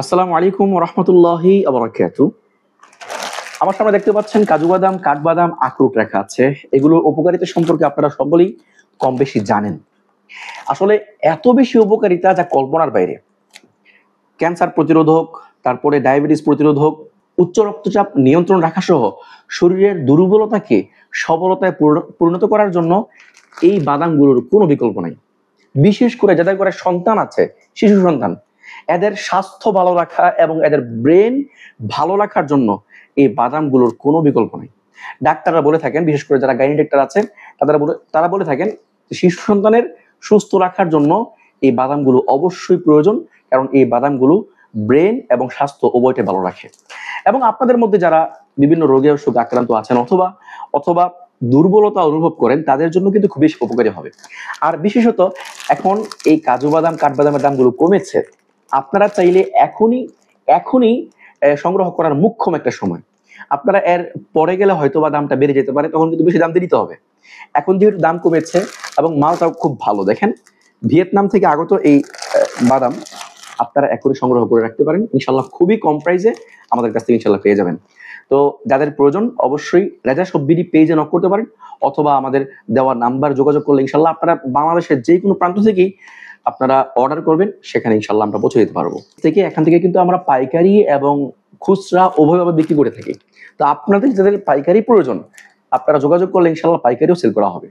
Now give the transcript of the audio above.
আসসালামু আলাইকুম ওয়া রাহমাতুল্লাহি ওয়া বারাকাতুহু। আমার সামনে দেখতে পাচ্ছেন কাজু বাদাম, কাঠবাদাম, আখরোট রাখা আছে। এগুলোর উপকারিতা সম্পর্কে আপনারা সকলেই কম বেশি জানেন। আসলে এত বেশি উপকারিতা যা কল্পনার বাইরে। ক্যান্সার প্রতিরোধক, তারপরে ডায়াবেটিস প্রতিরোধক, উচ্চ রক্তচাপ নিয়ন্ত্রণ রাখা সহ শরীরের দুর্বলতাকে সবলতায় পরিণত করার জন্য এই বাদামগুলোর কোনো বিকল্প নাই। বিশেষ করে যাদের ঘরে সন্তান আছে, শিশু সন্তান, এদের স্বাস্থ্য ভালো রাখা এবং এদের ব্রেন ভালো রাখার জন্য এই বাদামগুলোর কোনো বিকল্প নেই। ডাক্তাররা বলে থাকেন, বিশেষ করে যারা গাইনি ডাক্তার আছেন তারা বলে থাকেন শিশু সন্তানের সুস্থ রাখার জন্য এই বাদামগুলো অবশ্যই প্রয়োজন, কারণ এই বাদামগুলো ব্রেন এবং স্বাস্থ্য উভয়টা ভালো রাখে। এবং আপনাদের মধ্যে যারা বিভিন্ন রোগে অসুখে আক্রান্ত আছেন অথবা অথবা দুর্বলতা অনুভব করেন, তাদের জন্য কিন্তু খুবই উপকারী হবে। আর বিশেষত এখন এই কাজু বাদাম, কাঠবাদামের দামগুলো কমেছে। আপনারা চাইলে এখনই সংগ্রহ করার মোক্ষম একটা সময়। আপনারা এর পরে গেলে হয়তোবা দামটা বেড়ে যেতে পারে, তখন কিন্তু বেশি দাম দিয়ে দিতে হবে। এখন যেহেতু দাম কমেছে এবং মালটাও খুব ভালো, দেখেন ভিয়েতনাম থেকে আগত এই বাদাম আপনারা এখনই সংগ্রহ করে রাখতে পারেন। ইনশাল্লাহ খুবই কম প্রাইসে আমাদের কাছ থেকে ইনশাল্লাহ পেয়ে যাবেন। তো যাদের প্রয়োজন অবশ্যই রেজা শপবিডি পেজে নক করতে পারেন, অথবা আমাদের দেওয়া নাম্বার যোগাযোগ করলে ইনশাল্লাহ আপনারা বাংলাদেশের যে কোনো প্রান্ত থেকেই আপনারা অর্ডার করবেন, সেখানে ইনশাল্লাহ আমরা পৌঁছে দিতে পারবো। এখান থেকে কিন্তু আমরা পাইকারি এবং খুচরা উভয়ভাবে বিক্রি করে থাকি। তো আপনাদের যাদের পাইকারি প্রয়োজন, আপনারা যোগাযোগ করলে ইনশাল্লাহ পাইকারিও সেল করা হবে।